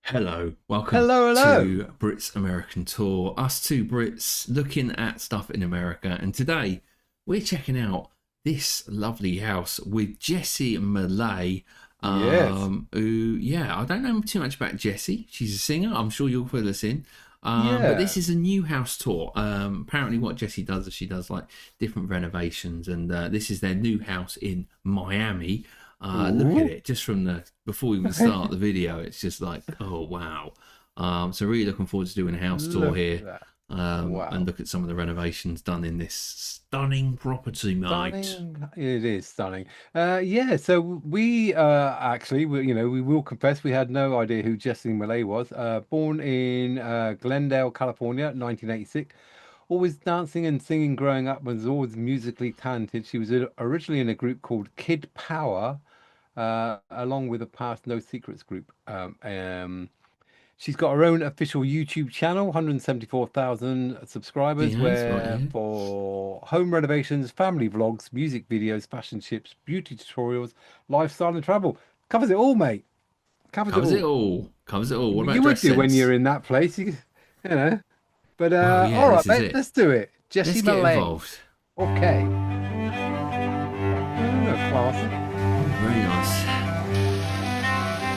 Hello, welcome Hello, hello. to Brits American Tour. Us two Brits looking at stuff in America, and today we're checking out this lovely house with Jessi Malay. Yes. I don't know too much about Jessi. She's a singer. I'm sure you'll fill us in. But Yeah. this is a new house tour. Apparently, what Jessi does is she does like different renovations, and this is their new house in Miami. Look at Ooh. it just from the before we even start the video. It's just like, oh wow. So really looking forward to doing a house tour Look here, at that. and Wow. look at some of the renovations done in this stunning property, mate. Stunning. It is stunning. Yeah, so we actually, we will confess we had no idea who Jessie Malay was. Born in Glendale, California, 1986. Always dancing and singing growing up, was always musically talented. She was originally in a group called Kid Power, along with a past No Secrets group. She's got her own official YouTube channel, 174,000 subscribers, Yeah, that's right. where Yeah, for home renovations, family vlogs, music videos, fashion tips, beauty tutorials, lifestyle and travel. Covers it all, mate. Covers it covers it all. all. Covers it all. What about You would dress do when sense? you're in that place, you know. But Well, yeah, all right, this is mate, it. let's do it. Let's Jessie get Malay. involved. Okay. Oh, classy. Very nice.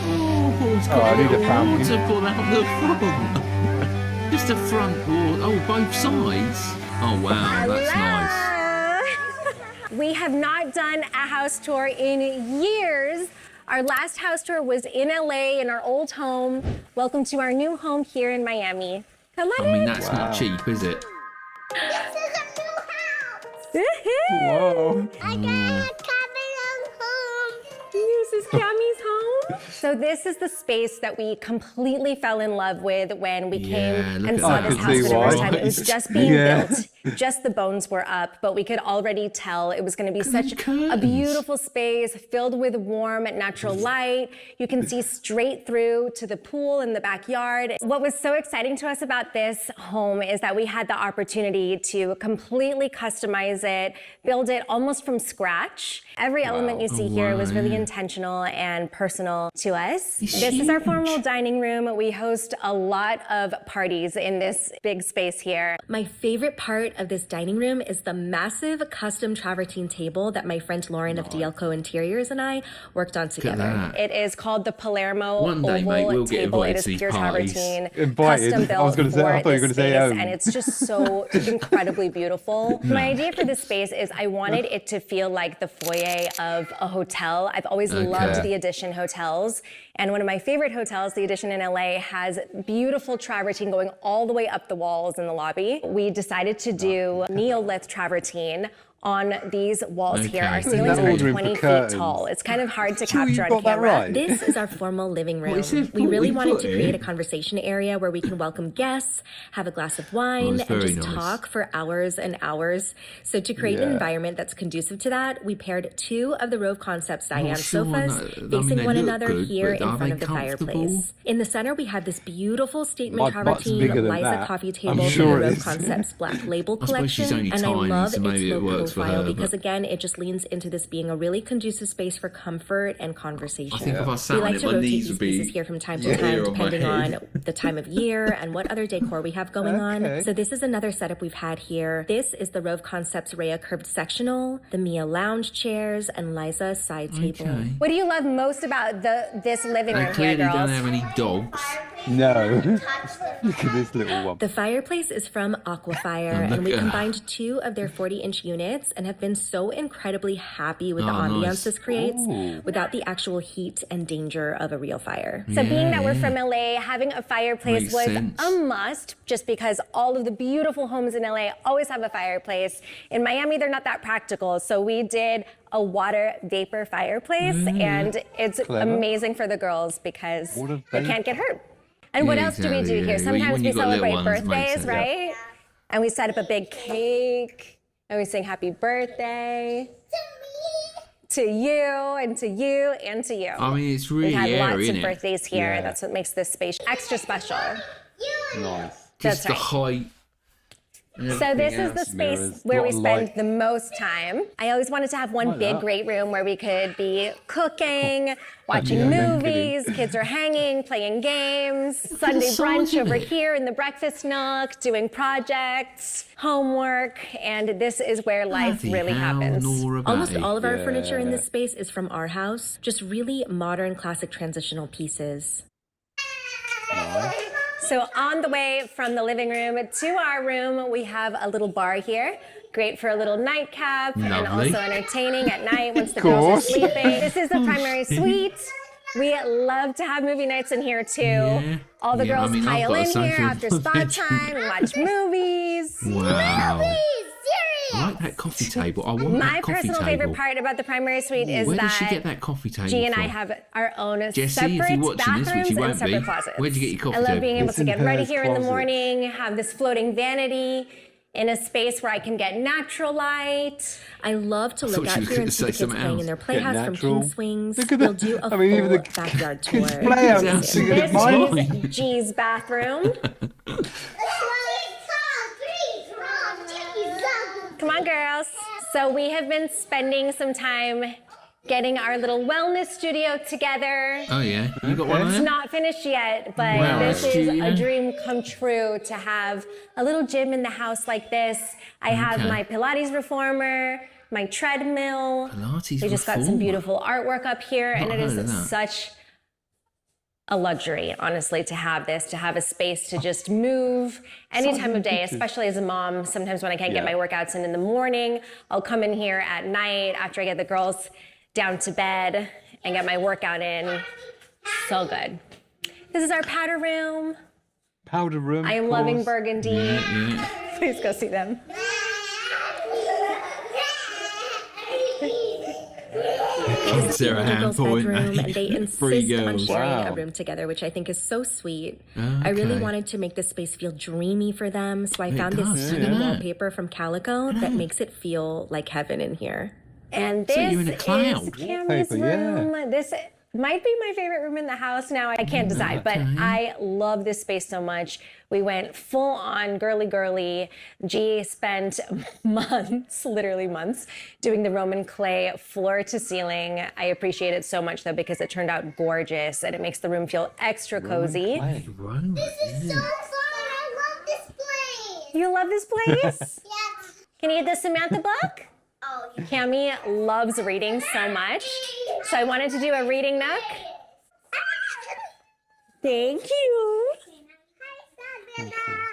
Oh, it's Oh, I got a need a little fountain. waterfall out the front. Just the front wall. Oh, both sides. Oh, wow, that's nice. Hello! We have not done a house tour in years. Our last house tour was in LA in our old home. Welcome to our new home here in Miami. Come on I mean, in. that's Wow. not cheap, is it? This is a new house. Whoa. I got a cabin home. This is Cammie's home. So this is the space that we completely fell in love with when we Yeah, came look and at saw that. this I can house see for the why. first time. It was just being Yeah. built. Just the bones were up, but we could already tell it was going to be Look at such the curtains. a beautiful space filled with warm natural light. You can see straight through to the pool in the backyard. What was so exciting to us about this home is that we had the opportunity to completely customize it, build it almost from scratch. Every element you see here was really intentional and personal to us. It's This is our huge. formal dining room. We host a lot of parties in this big space here. My favorite part of this dining room is the massive custom travertine table that my friend Lauren of DLCO Interiors and I worked on together. that. It is called the Palermo One day, Oval mate, we'll get Table. invited It is to these pure parties. travertine, Invited? custom I built was gonna say- I for thought you were this gonna say space, owned. and it's just so incredibly beautiful. My idea for this space is I wanted it to feel like the foyer of a hotel. I've always loved Okay. the Edition hotels, and one of my favorite hotels, the Edition in LA, has beautiful travertine going all the way up the walls in the lobby. We decided to do neolith travertine on these walls here. Our Okay. ceilings That are ordering for 20 feet curtains. tall. It's kind of hard to Sure you capture on got that camera. right? This is our formal living room. What, it says We really 40 wanted to foot create a here? conversation area where we can welcome guests, have a glass of wine, it's and very just nice. talk for hours and hours. So to create an Yeah. environment that's conducive to that, we paired two of the Rove Concepts not Diane sure, sofas no. I mean, facing they one look another good, here but in are front they of the comfortable? fireplace. In the center, we have this beautiful statement My butt's travertine bigger than Liza that. coffee I'm table sure from the it Rove is. Concepts Black Label I suppose she's collection. only And I tiny, love so its maybe it low works for profile her, because but- again, it just leans into this being a really conducive space for comfort and conversation. I think if I We sat on like it, to my rotate knees these would be pieces here from time to here time, on my depending on head. the time of year and what other decor we have going on. Okay. So this is another setup we've had here. This is the Rove Concepts Rhea curved sectional, the Mia lounge chairs, and Liza side table. Okay. What do you love most about this living They room here, clearly girls? don't have any dogs. No. Look at this little one. The fireplace is from Aquafire, Oh, and look we at- combined two of their 40-inch units and have been so incredibly happy with the Oh, ambiance nice. this creates Ooh. without the actual heat and danger of a real fire. So being that we're from LA, having a fireplace Makes was sense. a must just because all of the beautiful homes in LA always have a fireplace. In Miami, they're not that practical, so we did a water vapor fireplace, and it's Clever. amazing for the girls because Water they can't get hurt. And what Yeah, else do we exactly, do here? yeah. When Sometimes we you've got little celebrate ones, it makes birthdays, sense. right? And we set up a big cake, and we sing happy birthday to you, and to you, and to you. I mean, it's really We've had lots airy, of innit? birthdays here, Yeah. and that's what makes this space extra special. Nice. Just That's the right. height. So this is the else. space Mirrors, where lot we of spend light. the most time. I always wanted to have one Like big that. great room where we could be cooking, watching Yeah, no movies, kids are hanging, playing games, Sunday size, brunch over isn't it? here in the breakfast nook, doing projects, homework, and this is where life Bloody really hell, happens. Nora Almost Batty. all of our furniture in Yeah. this space is from our house. Just really modern, classic transitional pieces. So on the way from the living room to our room, we have a little bar here. Great for a little nightcap and Lovely. also entertaining at night once the girls are course. sleeping. This is the primary suite. We love to have movie nights in here too. Yeah. All the Yeah, I girls mean, I've pile got a in here sofa in after my spa bedroom. time and watch movies. Wow. Please, I serious. like that coffee table. I want My that coffee personal table. favorite part about the primary suite is Where that did she get that coffee table G and I from? have our own Jessie, if separate you're watching this, which bathrooms you and won't separate be, closets. where'd you get your coffee I love table? being able It's to in get ready hers here in the closet. morning, have this floating vanity in a space where I can get natural light. I love to I look thought out she was here gonna and see say the kids something playing in else. their playhouse from natural. King Swings. Look at We'll that. do a I mean, even full the backyard kids tour. play out. Sounds Sing good. it This mine. is G's bathroom. Come on, girls. So we have been spending some time getting our little wellness studio together. Oh yeah, you got one of It's them? not finished yet, but Wow. this is Studio. a dream come true to have a little gym in the house like this. I have Okay. my Pilates reformer, my treadmill. Pilates We just got some reformer. beautiful artwork up here, and Not it heard of is that. such a luxury, honestly, to have this, to have a space to just move any time of day, especially as a mom. Sometimes when I can't get my Yeah. workouts in the morning, I'll come in here at night after I get the girls down to bed and get my workout in. So good. This is our powder room. Powder room. I am of loving course. burgundy. Yeah. Please go see them. This is the Sarah older girls' Handpoint, bedroom, eh? and they Three insist on girls. sharing Wow. a room together, which I think is so sweet. I really Okay. wanted to make this space feel dreamy for them, so I It found does, this look sweet at that. wallpaper from Calico that makes it feel like heaven in here. And So this you're in a is cloud. Cammy's Wallpaper, yeah. room. This might be my favorite room in the house now. I can't decide, but okay. I love this space so much. We went full on girly. G spent months, literally months, doing the Roman clay floor to ceiling. I appreciate it so much though because it turned out gorgeous and it makes the room feel extra cozy. Clay. Rome, So yeah. fun! I love this place. You love this place? Yes. Can you get the Samantha book? Oh, Cammy loves reading so much. So I wanted to do a reading nook. Thank you.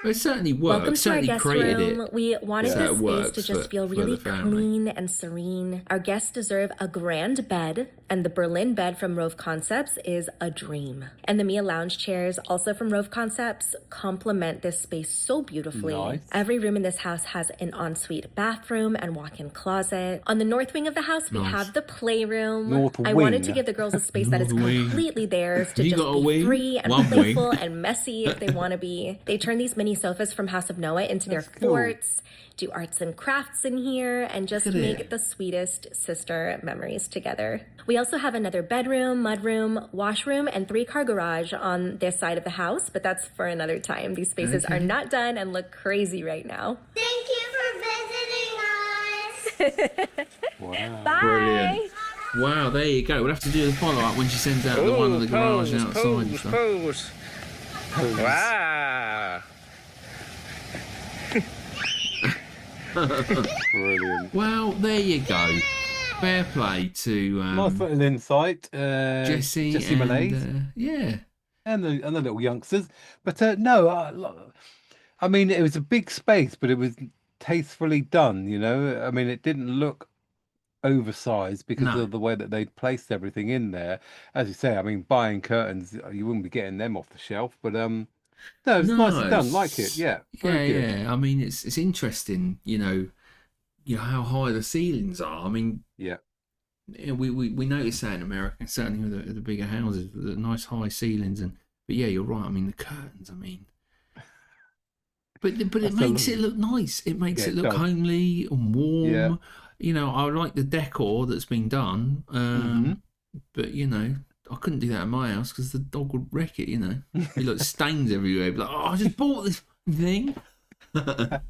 It certainly worked. Welcome to our Certainly guest created room. it. We wanted So this it space works to just for- feel for really the family. clean and serene. Our guests deserve a grand bed, and the Berlin bed from Rove Concepts is a dream. And the Mia lounge chairs, also from Rove Concepts, complement this space so beautifully. Nice. Every room in this house has an ensuite bathroom and walk-in closet. On the north wing of the house, we Nice. have the playroom. North I wanted to wing. give the girls a space that is North wing. completely theirs to You just got a be wing? free and One wing. playful and messy if they want to be. They turn these mini sofas from House of Noah into their That's cool. forts, do arts and crafts in here, and just Look at make it. the sweetest sister memories together. We also have another bedroom, mudroom, washroom, and 3-car garage on this side of the house, but that's for another time. These spaces are not done and look crazy right now. thank you for visiting us. Wow. Bye. Brilliant. Wow, there you go. We'll have to do the follow-up when she sends out the one of the garage pose, outside and stuff. pose. Wow. Brilliant. Well, there you go. Fair play to Nice little insight. Jessie Jessi and Malay yeah. and the little youngsters. But no, I mean, it was a big space, but it was tastefully done, you know? I mean, it didn't look oversized because No. of the way that they'd placed everything in there. As you say, I mean, buying curtains, you wouldn't be getting them off the shelf, but no, it's nicely done. Like it, yeah. Very good. Yeah. I mean, it's interesting, you know how high the ceilings are. I mean, Yeah. we notice that in America, certainly with the bigger houses, with the nice high ceilings, but yeah, you're right. I mean, the curtains. I mean, but it That's makes a- it look nice. It makes Yeah, it it look does. homely and warm. Yeah. You know, I like the decor that's been done. Mm-hmm. But you know, I couldn't do that in my house because the dog would wreck it. You know, be like stains everywhere. Be like, oh, I just bought this thing. Got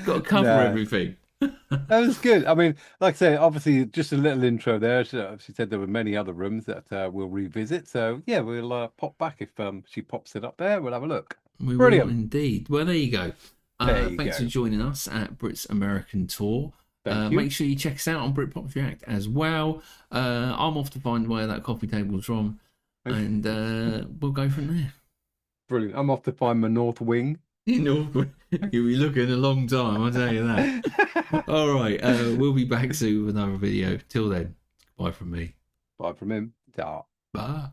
to cover No. everything. That was good. I mean, like I say, obviously, just a little intro there. She said there were many other rooms that we'll revisit. So yeah, we'll pop back if she pops it up there. We'll have a look. We will Brilliant. indeed. Well, there you go. There you Thanks go. for joining us at Brits American Tour. Thank you. Make sure you check us out on Britpop React as well. I'm off to find where that coffee table's from, and we'll go from there. Brilliant. I'm off to find my north wing. You know, you'll be looking a long time, I'll tell you that. All right, we'll be back soon with another video. Till then, bye from me. Bye from him. Ta. Bye.